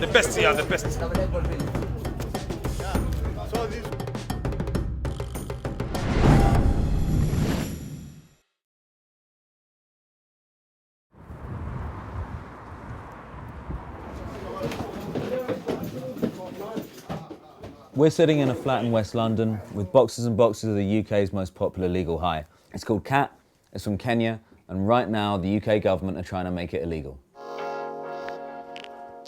The best, yeah, the best. We're sitting in a flat in West London with boxes and boxes of the UK's most popular legal high. It's called Khat, it's from Kenya, and right now the UK government are trying to make it illegal.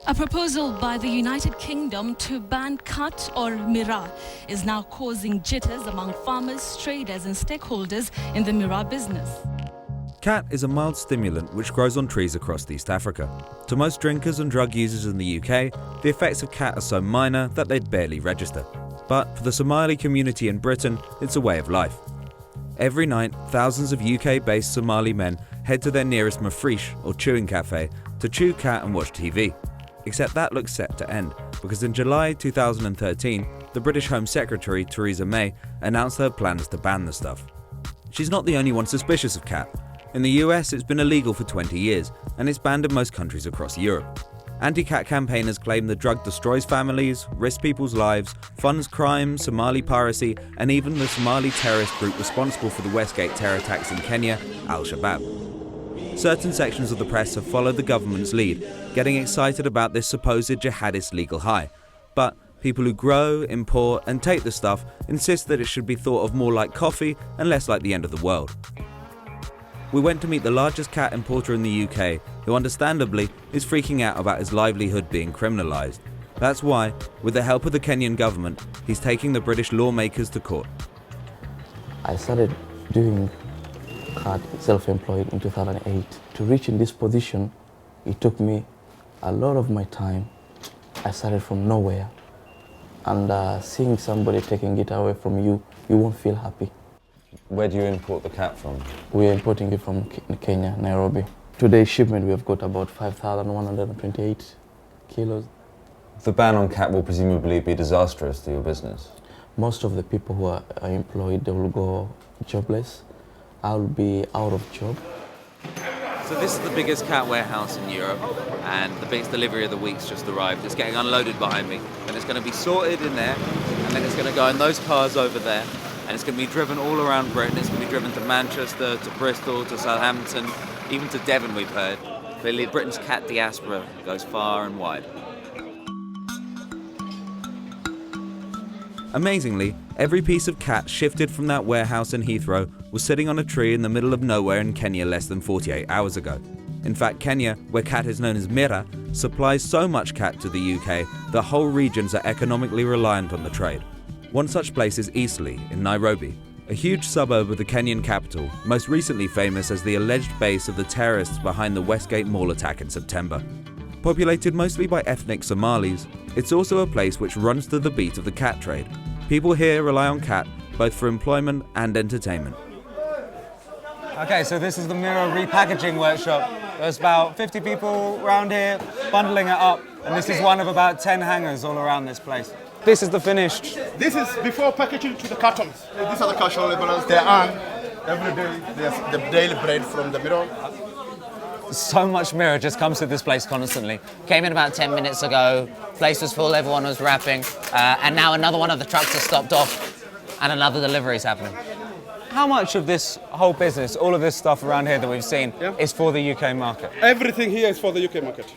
A proposal by the United Kingdom to ban Khat or Meru is now causing jitters among farmers, traders and stakeholders in the Meru business. Khat is a mild stimulant which grows on trees across East Africa. To most drinkers and drug users in the UK, the effects of Khat are so minor that they'd barely register. But for the Somali community in Britain, it's a way of life. Every night, thousands of UK-based Somali men head to their nearest mafresh or chewing cafe to chew Khat and watch TV. Except that looks set to end, because in July 2013, the British Home Secretary Theresa May announced her plans to ban the stuff. She's not the only one suspicious of Khat. In the US, it's been illegal for 20 years, and it's banned in most countries across Europe. Anti-Khat campaigners claim the drug destroys families, risks people's lives, funds crime, Somali piracy, and even the Somali terrorist group responsible for the Westgate terror attacks in Kenya, Al-Shabaab. Certain sections of the press have followed the government's lead, getting excited about this supposed jihadist legal high. But people who grow, import, and take the stuff insist that it should be thought of more like coffee and less like the end of the world. We went to meet the largest Khat importer in the UK, who understandably is freaking out about his livelihood being criminalised. That's why, with the help of the Kenyan government, he's taking the British lawmakers to court. I started doing Khat self-employed in 2008. To reach in this position, it took me a lot of my time. I started from nowhere, and seeing somebody taking it away from you, you won't feel happy. Where do you import the Khat from? We're importing it from Kenya, Nairobi. Today's shipment, we have got about 5,128 kilos. The ban on Khat will presumably be disastrous to your business. Most of the people who are employed, they will go jobless. I'll be out of job. So this is the biggest Khat warehouse in Europe, and the biggest delivery of the week's just arrived. It's getting unloaded behind me, and it's going to be sorted in there, and then it's going to go in those cars over there. And it's going to be driven all around Britain. It's going to be driven to Manchester, to Bristol, to Southampton, even to Devon, we've heard. Clearly, Britain's Khat diaspora goes far and wide. Amazingly, every piece of Khat shifted from that warehouse in Heathrow was sitting on a tree in the middle of nowhere in Kenya less than 48 hours ago. In fact, Kenya, where Khat is known as Meru, supplies so much Khat to the UK that whole regions are economically reliant on the trade. One such place is Eastleigh in Nairobi, a huge suburb of the Kenyan capital, most recently famous as the alleged base of the terrorists behind the Westgate Mall attack in September. Populated mostly by ethnic Somalis, it's also a place which runs to the beat of the Khat trade. People here rely on Khat both for employment and entertainment. Okay, so this is the Meru repackaging workshop. There's about 50 people around here bundling it up, and this is one of about 10 hangars all around this place. This is the finished. This is before packaging to the cartons. These are the casual laborers. They earn every day the daily bread from the Meru. So much Meru just comes to this place constantly. Came in about 10 minutes ago, place was full, everyone was wrapping, and now another one of the trucks has stopped off and another delivery is happening. How much of this whole business, all of this stuff around here that we've seen, is for the UK market? Everything here is for the UK market.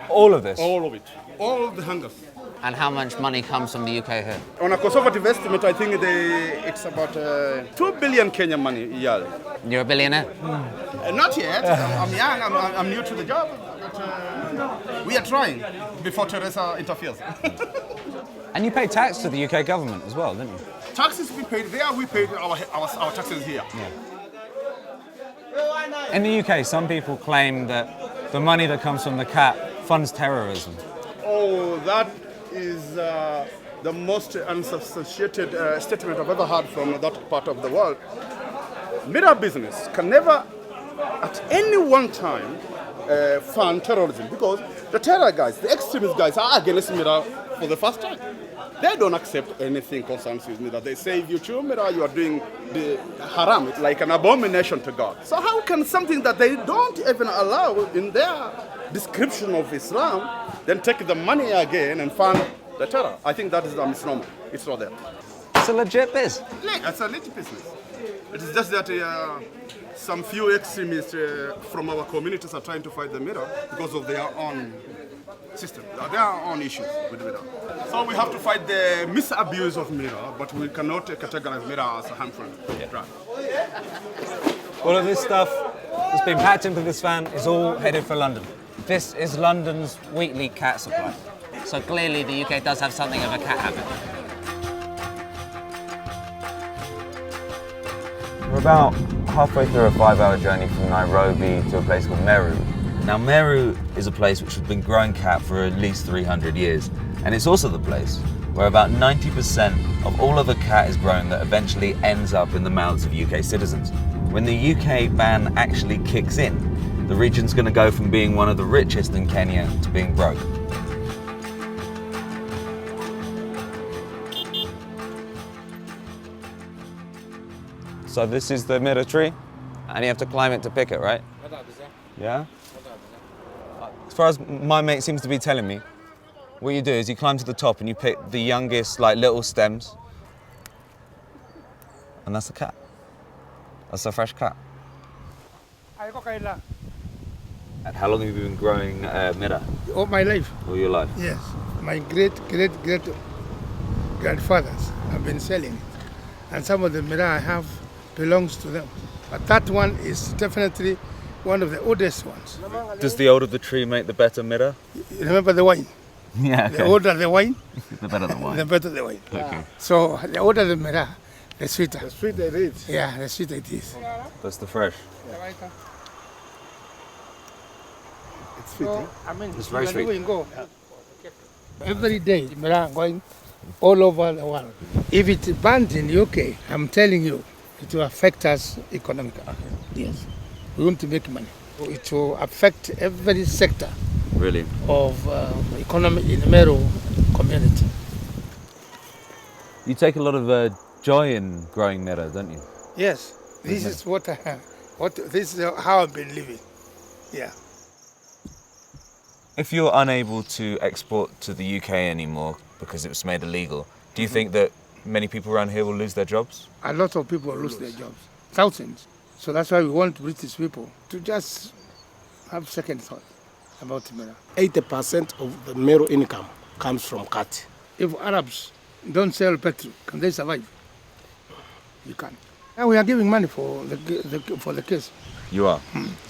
All of this? All of it. All the hangars. And how much money comes from the UK here? On a conservative estimate, I think it's about 2 billion Kenyan money a year. You're a billionaire? Not yet. I'm young, I'm new to the job, but we are trying before Theresa interferes. And you pay tax to the UK government as well, don't you? Taxes we paid there, we paid our taxes here. Yeah. In the UK, some people claim that the money that comes from the Khat funds terrorism. Oh, that is the most unsubstantiated statement I've ever heard from that part of the world. Meru business can never, at any one time, fund terrorism because the terror guys, the extremist guys, are against Meru for the first time. They don't accept anything concerns with Mira. They say if you chew Mira, you are doing the haram. It's like an abomination to God. So how can something that they don't even allow in their description of Islam, then take the money again and fund the terror? I think that is a misnomer. It's not there. It's a legit biz. It's a legit business. It is just that some few extremists from our communities are trying to fight the Mira because of their own system, their own issues with Mira. So we have to fight the misabuse of Mira, but we cannot categorize Mira as a harmful drug. All of this stuff that's been packed into this van is all headed for London. This is London's weekly cat supply. So clearly the UK does have something of a cat habit. We're about halfway through a 5-hour journey from Nairobi to a place called Meru. Now Meru is a place which has been growing cat for at least 300 years, and it's also the place where about 90% of all of the cat is grown that eventually ends up in the mouths of UK citizens. When the UK ban actually kicks in, the region's going to go from being one of the richest in Kenya to being broke. So this is the Meru tree, and you have to climb it to pick it, right? Yeah? As far as my mate seems to be telling me, what you do is you climb to the top and you pick the youngest, like, little stems, and that's the cat. That's a fresh cat. And how long have you been growing Mira? All my life. All your life? Yes. My great grandfathers have been selling it. And some of the Mira I have belongs to them. But that one is definitely one of the oldest ones. Does the older the tree make the better Mira? You remember the wine? Yeah, okay. The older the wine, The better the wine. the better the wine. Okay. So the older the Mira, the sweeter. The sweeter it is. Yeah, the sweeter it is. That's the fresh. It's sweet. So, I mean, It's very sweet. you can go. Every day, Mira going all over the world. If it's banned in UK, I'm telling you, it will affect us economically. Yes. We want to make money. It will affect every sector Really? of economy in the Meru community. You take a lot of joy in growing Mira, don't you? Yes. This is what I have. This is how I've been living. Yeah. If you're unable to export to the UK anymore because it was made illegal, do you think that many people around here will lose their jobs? A lot of people lose their jobs. Thousands. So that's why we want British people to just have second thought about Mira. 80% of the Meru income comes from Khat. If Arabs don't sell petrol, can they survive? You can't. And we are giving money for the case. You are.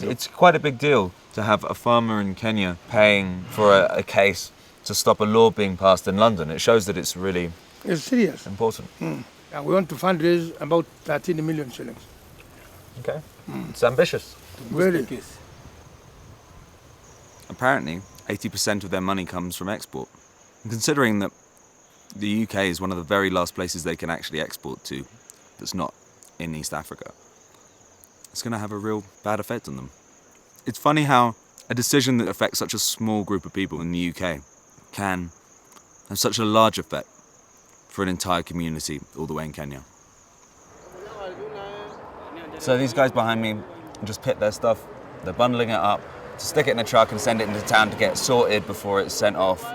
It's quite a big deal to have a farmer in Kenya paying for a case to stop a law being passed in London. It shows that it's really It's serious. important. And we want to fundraise about 13 million shillings. Okay. It's ambitious. Really? Apparently, 80% of their money comes from export. And considering that the UK is one of the very last places they can actually export to that's not in East Africa, it's going to have a real bad effect on them. It's funny how a decision that affects such a small group of people in the UK can have such a large effect for an entire community all the way in Kenya. So these guys behind me just pick their stuff, they're bundling it up to stick it in a truck and send it into town to get sorted before it's sent off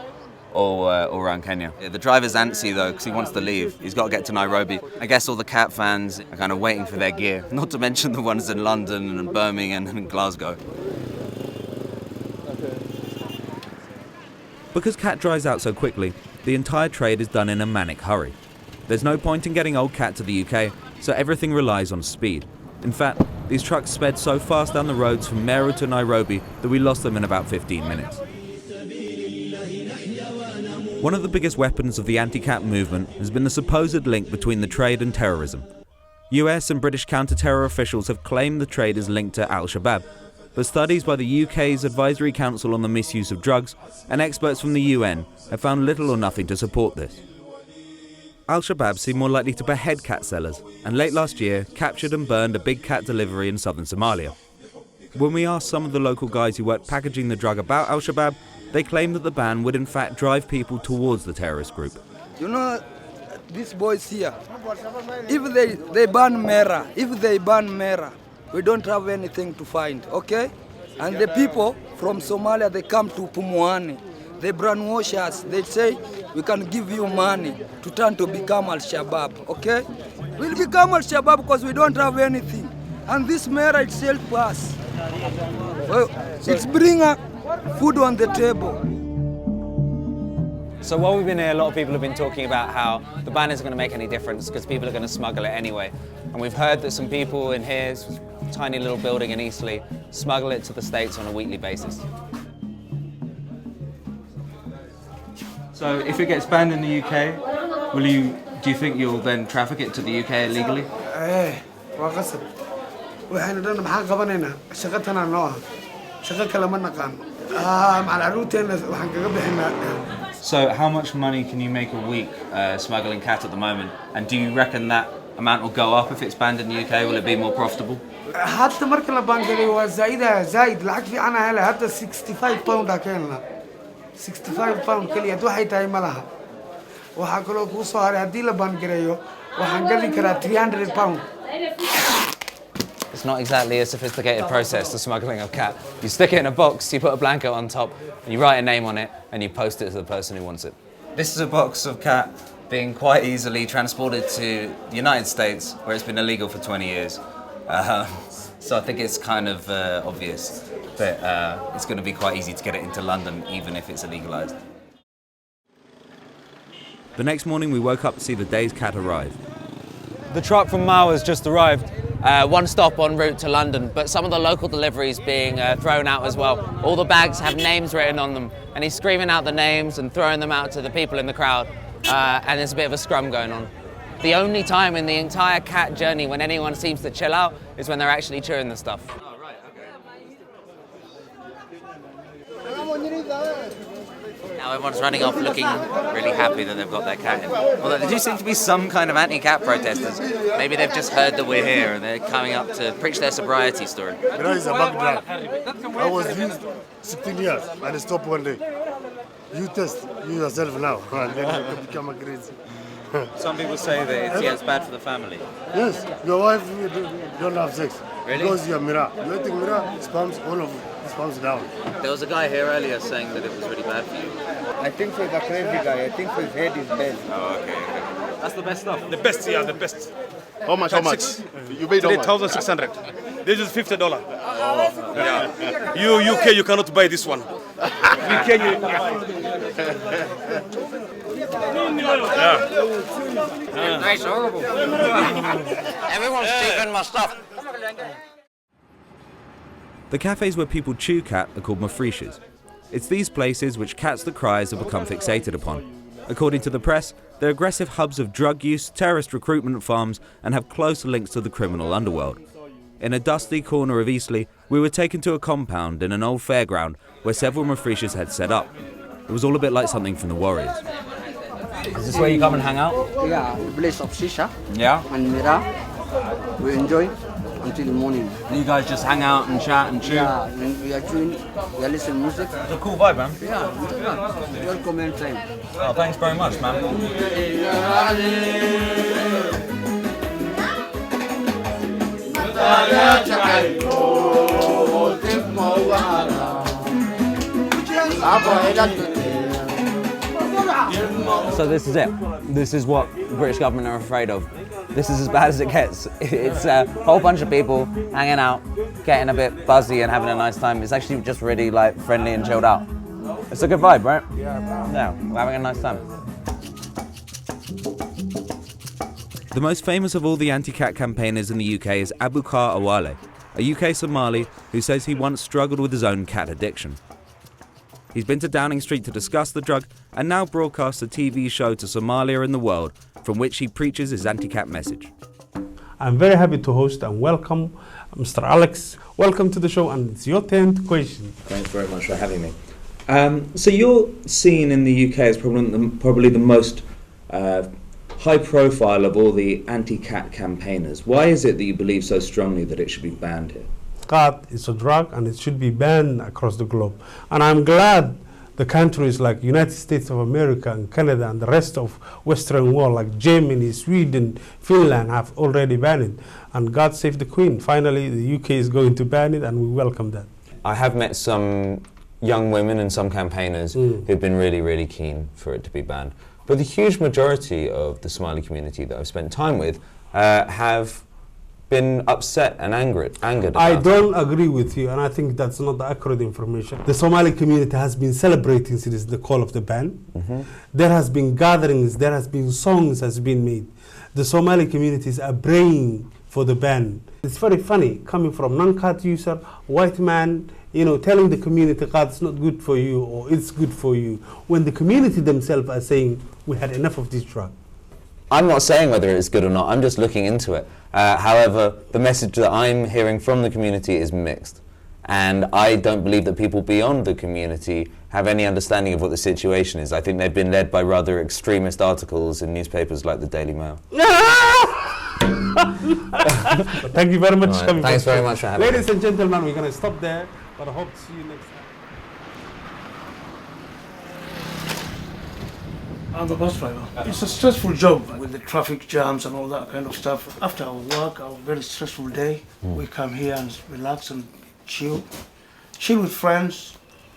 all around Kenya. Yeah, the driver's antsy though, because he wants to leave. He's got to get to Nairobi. I guess all the cat fans are kind of waiting for their gear, not to mention the ones in London and Birmingham and Glasgow. Because cat dries out so quickly, the entire trade is done in a manic hurry. There's no point in getting old cat to the UK, so everything relies on speed. In fact, these trucks sped so fast down the roads from Meru to Nairobi that we lost them in about 15 minutes. One of the biggest weapons of the anti-cat movement has been the supposed link between the trade and terrorism. US and British counter-terror officials have claimed the trade is linked to Al-Shabaab, but studies by the UK's Advisory Council on the Misuse of Drugs and experts from the UN have found little or nothing to support this. Al-Shabaab seem more likely to behead cat sellers, and late last year captured and burned a big cat delivery in southern Somalia. When we asked some of the local guys who worked packaging the drug about Al-Shabaab, they claimed that the ban would in fact drive people towards the terrorist group. You know, these boys here, if they ban Mera, we don't have anything to find, okay? And the people from Somalia, they come to Pumwani. They brainwash us. They say, we can give you money to turn to become Al-Shabaab, okay? We'll become Al-Shabaab because we don't have anything. And this Mera itself us. Well, it's bringing food on the table. So while we've been here, a lot of people have been talking about how the ban isn't going to make any difference because people are going to smuggle it anyway. And we've heard that some people in here, this tiny little building in Eastleigh, smuggle it to the States on a weekly basis. So if it gets banned in the UK, do you think you'll then traffic it to the UK illegally? So how much money can you make a week smuggling cat at the moment? And do you reckon that amount will go up if it's banned in the UK? Will it be more profitable? حتى مركل البنك هو زايد العك في أنا هلا حتى 65 باوند أكلنا 65 باوند كل يد واحد تاي ملها وحكلو كوسو هاري هدي لبنك ريو وحنقلي كرا 300 باوند. It's not exactly a sophisticated process, the smuggling of cat. You stick it in a box, you put a blanket on top, and you write a name on it, and you post it to the person who wants it. This is a box of cat being quite easily transported to the United States, where it's been illegal for 20 years. So I think it's kind of obvious that it's going to be quite easy to get it into London, even if it's illegalised. The next morning we woke up to see the day's cat arrive. The truck from Meru has just arrived. One stop en route to London, but some of the local deliveries being thrown out as well. All the bags have names written on them, and he's screaming out the names and throwing them out to the people in the crowd, and there's a bit of a scrum going on. The only time in the entire cat journey when anyone seems to chill out is when they're actually chewing the stuff. Now everyone's running off looking really happy that they've got their cat in. Although there do seem to be some kind of anti-cat protesters. Maybe they've just heard that we're here and they're coming up to preach their sobriety story. Meru is a bad drug. I was used 16 years and I stopped one day. You test you yourself now and then you become a crazy. Some people say that it's bad for the family. Yes, your wife don't have sex. Really? Because you are Meru. You think Meru spams all of spams down. There was a guy here earlier saying that it was really bad for you. I think for the crazy guy, I think his head is bad. Oh, okay. That's the best stuff. The best, yeah, the best. How much? You paid how much? 3,600. This is $50. Oh. Yeah. You UK, you cannot buy this one. UK, It's horrible. Everyone's taking my stuff. The cafes where people chew cat are called mafreeshes. It's these places which cats that cries have become fixated upon. According to the press, they're aggressive hubs of drug use, terrorist recruitment farms, and have close links to the criminal underworld. In a dusty corner of Eastleigh, we were taken to a compound in an old fairground where several mafreeshes had set up. It was all a bit like something from the Warriors. Is this where you come and hang out? Yeah, the place of Shisha. Yeah? And Mira. We enjoy until the morning. You guys just hang out and chat and chew? Yeah, and we are chewing, we are listening to music. It's a cool vibe, man. Yeah, welcome anytime. Oh, thanks very much, man. So this is it. This is what the British government are afraid of. This is as bad as it gets. It's a whole bunch of people hanging out, getting a bit buzzy and having a nice time. It's actually just really like friendly and chilled out. It's a good vibe, right? Yeah, we're having a nice time. The most famous of all the anti-cat campaigners in the UK is Abukar Awale, a UK Somali who says he once struggled with his own cat addiction. He's been to Downing Street to discuss the drug and now broadcasts a TV show to Somalia and the world from which he preaches his anti-cat message. I'm very happy to host and welcome Mr. Alex. Welcome to the show, and it's your 10th question. Thanks very much for having me. So you're seen in the UK as probably the most high profile of all the anti-cat campaigners. Why is it that you believe so strongly that it should be banned here? Khat is a drug and it should be banned across the globe. And I'm glad the countries like United States of America and Canada and the rest of Western world like Germany, Sweden, Finland have already banned it. And God save the Queen. Finally, the UK is going to ban it, and we welcome that. I have met some young women and some campaigners who've been really, really keen for it to be banned. But the huge majority of the Somali community that I've spent time with have been upset and angered about I don't agree with you, and I think that's not the accurate information. The Somali community has been celebrating since the call of the ban. There has been gatherings, there has been songs has been made. The Somali communities are praying for the ban. It's very funny coming from non-Khat user, white man, you know, telling the community Khat's not good for you or it's good for you, when the community themselves are saying we had enough of this drug. I'm not saying whether it's good or not, I'm just looking into it. However, the message that I'm hearing from the community is mixed. And I don't believe that people beyond the community have any understanding of what the situation is. I think they've been led by rather extremist articles in newspapers like the Daily Mail. Thank you very much. Right, thanks very much for having me. Ladies and gentlemen, we're going to stop there, but I hope to see you next time. I'm the bus driver. It's a stressful job with the traffic jams and all that kind of stuff. After our work, our very stressful day, we come here and relax and chill with friends,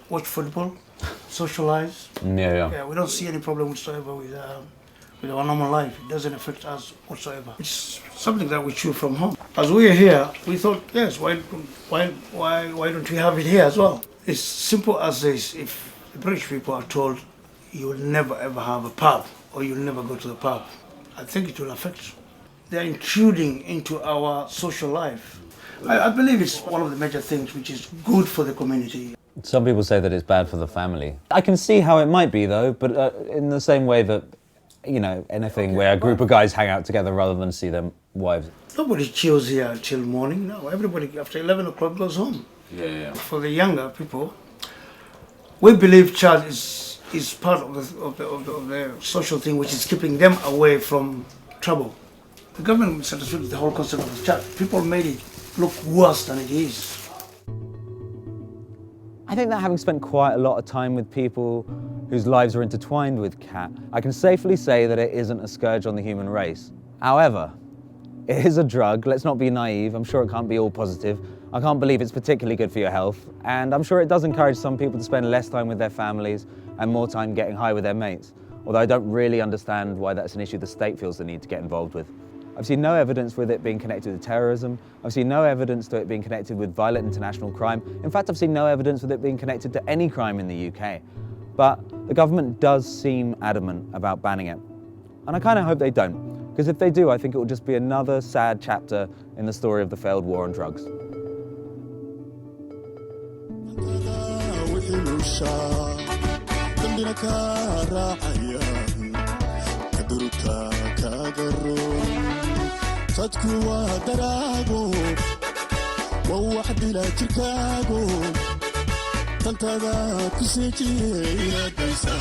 watch football, socialize. Yeah, we don't see any problem whatsoever with our normal life. It doesn't affect us whatsoever. It's something that we choose from home. As we are here, we thought, yes, why don't we have it here as well? It's simple as this. If the British people are told you will never ever have a pub or you'll never go to the pub, I think it will affect you. They're intruding into our social life. I believe it's one of the major things which is good for the community. Some people say that it's bad for the family. I can see how it might be though, but in the same way that, you know, anything where a group of guys hang out together rather than see their wives. Nobody chills here till morning. No, everybody after 11 o'clock goes home. Yeah. For the younger people, we believe child is part of the social thing which is keeping them away from trouble. The government misunderstood the whole concept of the child. People made it look worse than it is. I think that having spent quite a lot of time with people whose lives are intertwined with Khat, I can safely say that it isn't a scourge on the human race. However, it is a drug, let's not be naive, I'm sure it can't be all positive. I can't believe it's particularly good for your health, and I'm sure it does encourage some people to spend less time with their families and more time getting high with their mates, although I don't really understand why that's an issue the state feels the need to get involved with. I've seen no evidence with it being connected to terrorism. I've seen no evidence to it being connected with violent international crime. In fact, I've seen no evidence with it being connected to any crime in the UK. But the government does seem adamant about banning it. And I kind of hope they don't, because if they do, I think it will just be another sad chapter in the story of the failed war on drugs. صدق ودراغو ووحد لا تركاغو تنتظر كسيتي لا تنسى